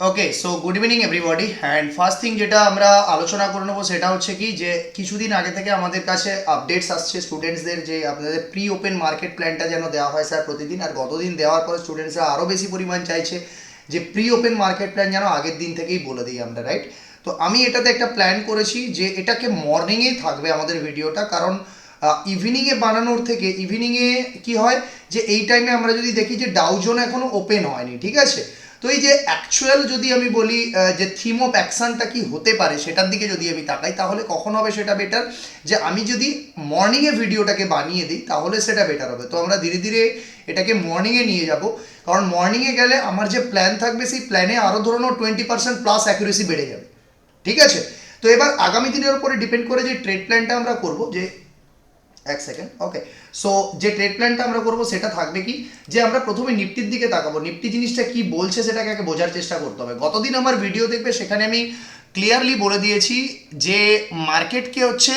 Okay, so good evening everybody. And first thing যেটা আমরা আলোচনা করে নেবো সেটা হচ্ছে কি যে কিছুদিন আগে থেকে আমাদের কাছে আপডেটস আসছে স্টুডেন্টসদের যে আপনাদের প্রি ওপেন মার্কেট প্ল্যানটা যেন দেওয়া হয় স্যার প্রতিদিন। আর গতদিন দেওয়ার পর স্টুডেন্টসরা আরও বেশি পরিমাণ চাইছে যে প্রি ওপেন মার্কেট প্ল্যান যেন আগের দিন থেকেই বলে দিই আমরা, রাইট? তো আমি এটাতে একটা প্ল্যান করেছি যে এটাকে মর্নিংয়েই থাকবে আমাদের ভিডিওটা, কারণ ইভিনিংয়ে বানানোর থেকে ইভিনিংয়ে কি হয় যে এই টাইমে আমরা যদি দেখি যে ডাউজোন এখনও ওপেন হয়নি, ঠিক আছে? তো এই যে অ্যাকচুয়াল যদি আমি বলি যে থিম অফ অ্যাকশনটা কি হতে পারে সেটার দিকে যদি আমি তাকাই, তাহলে কখন হবে সেটা বেটার যে আমি যদি মর্নিংয়ে ভিডিওটাকে বানিয়ে দিই তাহলে সেটা বেটার হবে। তো আমরা ধীরে ধীরে এটাকে মর্নিংয়ে নিয়ে যাব, কারণ মর্নিংয়ে গেলে আমার যে প্ল্যান থাকবে সেই প্ল্যানে আরও ধরুন 20% প্লাস অ্যাকুরেসি বেড়ে যাবে, ঠিক আছে? তো এবার আগামী দিনের উপরে ডিপেন্ড করে যে ট্রেড প্ল্যানটা আমরা করব, যে এক সেকেন্ড, ওকে। সো যে ট্রেড প্ল্যানটা আমরা করবো সেটা থাকবে কি যে আমরা প্রথমে নিফটির দিকে তাকাবো, নিফটি জিনিসটা কি বলছে সেটাকে আগে বোঝার চেষ্টা করতে হবে। গতদিন আমার ভিডিও দেখবে, সেখানে আমি ক্লিয়ারলি বলে দিয়েছি যে মার্কেটকে হচ্ছে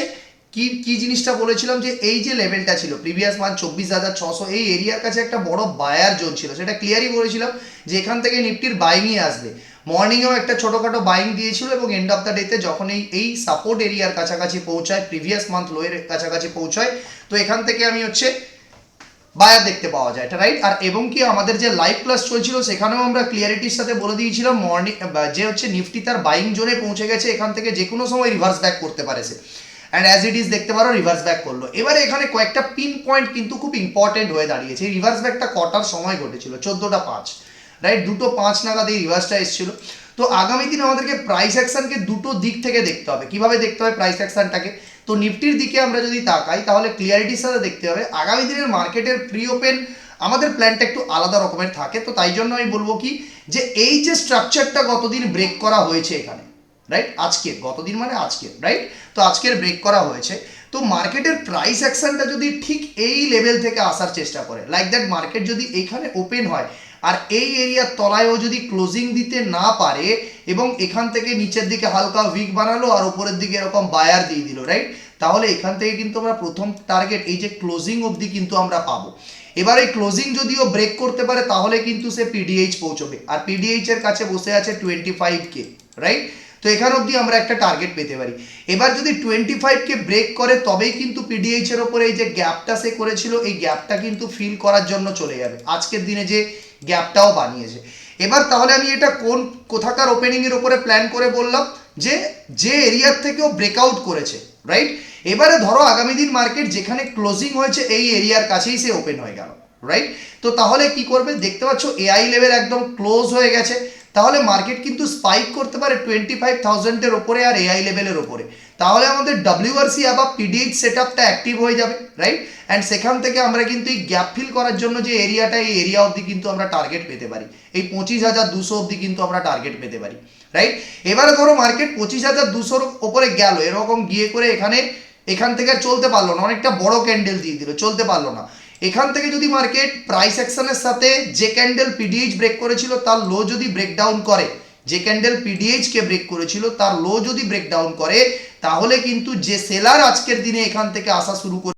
কি কি জিনিসটা বলেছিলাম যে এই যে লেভেলটা ছিল প্রিভিয়াস মান্থ 24,600, এই এরিয়ার কাছে একটা বড় বায়ার জোন ছিল, সেটা ক্লিয়ারই বলেছিলাম যে এখান থেকে নিফটির বাইংই আসবে। মর্নিংয়েও একটা ছোটোখাটো বাইং দিয়েছিল এবং এন্ড অফ দ্য ডেতে যখন এই সাপোর্ট এরিয়ার কাছাকাছি পৌঁছায়, প্রিভিয়াস মান্থ লোয়ের কাছাকাছি পৌঁছায়, তো এখান থেকে আমি হচ্ছে বায়ার দেখতে পাওয়া যায়, এটা রাইট। আর এবং কি আমাদের যে লাইভ ক্লাস চলছিল সেখানেও আমরা ক্লিয়ারিটির সাথে বলে দিয়েছিলাম মর্নিং যে হচ্ছে নিফটি তার বাইং জোনে পৌঁছে গেছে, এখান থেকে যে কোনো সময় রিভার্স ব্যাক করতে পারে সে। অ্যান্ড অ্যাজ ইট ইজ দেখতে পারো রিভার্স ব্যাক করলো। এবারে এখানে কয়েকটা পিন পয়েন্ট কিন্তু খুব ইম্পর্টেন্ট হয়ে দাঁড়িয়েছে। এই রিভার্স ব্যাকটা কটার সময় ঘটেছিল? 14টা 5, রাইট? 2টো 5 নাগাদ এই রিভার্সটা এসেছিল। তো আগামী দিন আমাদেরকে প্রাইস অ্যাকশনকে দুটো দিক থেকে দেখতে হবে। কিভাবে দেখতে হবে প্রাইস অ্যাকশনটাকে? তো নিফটির দিকে আমরা যদি তাকাই তাহলে ক্লিয়ারিটির সাথে দেখতে হবে আগামী দিনের মার্কেটের প্রি ওপেন আমাদের প্ল্যানটা একটু আলাদা রকমের থাকে। তো তাই জন্য আমি বলবো কি যে এই যে স্ট্রাকচারটা গতদিন ব্রেক করা হয়েছে এখানে, রাইট? আজকের, গতদিন মানে আজকের, রাইট? তো আজকের ব্রেক করা হয়েছে। তো মার্কেটের প্রাইস অ্যাকশনটা যদি ঠিক এই লেভেল থেকে আসার চেষ্টা করে, লাইক দ্যাট মার্কেট যদি এইখানে ওপেন হয় আর এই এরিয়ার তলায়ও যদি ক্লোজিং দিতে না পারে এবং এখান থেকে নিচের দিকে হালকা উইক বানালো আর উপরের দিকে এরকম বায়ার দিয়ে দিল, রাইট? তাহলে এখান থেকে কিন্তু আমরা প্রথম টার্গেট এই যে ক্লোজিং অবধি কিন্তু আমরা পাবো। এবার এই ক্লোজিং যদিও ব্রেক করতে পারে তাহলে কিন্তু সে পিডিএইচ পৌঁছবে, আর পিডিএইচ এর কাছে বসে আছে 25K, রাইট? তো এখান অবধি আমরা একটা টার্গেট পেতে পারি। এবার যদি 25K ব্রেক করে তবেই কিন্তু পিডিএইচ এর ওপরে এই যে গ্যাপটা সে করেছিল এই গ্যাপটা কিন্তু ফিল করার জন্য চলে যাবে, আজকের দিনে যে গ্যাপটাও বানিয়েছে। এবার তাহলে আমি এটা কোথাকার ওপেনিং এর উপরে প্ল্যান করে বললাম যে যে এরিয়ার থেকেও ব্রেকআউট করেছে, রাইট? এবারে ধরো আগামী দিন মার্কেট যেখানে ক্লোজিং হয়েছে এই এরিয়ার কাছেই সে ওপেন হয়ে গেল, রাইট? তো তাহলে কি করবে? দেখতে পাচ্ছ এআই লেভেল একদম ক্লোজ হয়ে গেছে, তাহলে মার্কেট কিন্তু স্পাইক করতে পারে 25,000-এর ওপরে আর এআই লেভেলের ওপরে। তাহলে আমাদের ডব্লিউআরসি আবার পিডিএইচ সেট আপটা অ্যাক্টিভ হয়ে যাবে, রাইট? অ্যান্ড সেখান থেকে আমরা কিন্তু এই গ্যাপ ফিল করার জন্য যে এরিয়াটা, এই এরিয়া অবধি কিন্তু আমরা টার্গেট পেতে পারি, এই 25,200 অবধি কিন্তু আমরা টার্গেট পেতে পারি, রাইট? এবারে ধরো মার্কেট 25,200-র ওপরে গেল, এরকম গিয়ে করে এখান থেকে চলতে পারলো না, অনেকটা বড় ক্যান্ডেল দিয়ে দিল, চলতে পারলো না। এখান থেকে যদি মার্কেট প্রাইস অ্যাকশনের সাথে যে ক্যান্ডেল পিডিএইচ ব্রেক করেছিল তার লো যদি ব্রেকডাউন করে, যে ক্যান্ডেল পিডিএইচ কে ব্রেক করেছিল তার লো যদি ব্রেকডাউন করে, তাহলে কিন্তু যে সেলার আজকের দিনে এখান থেকে আসা শুরু করে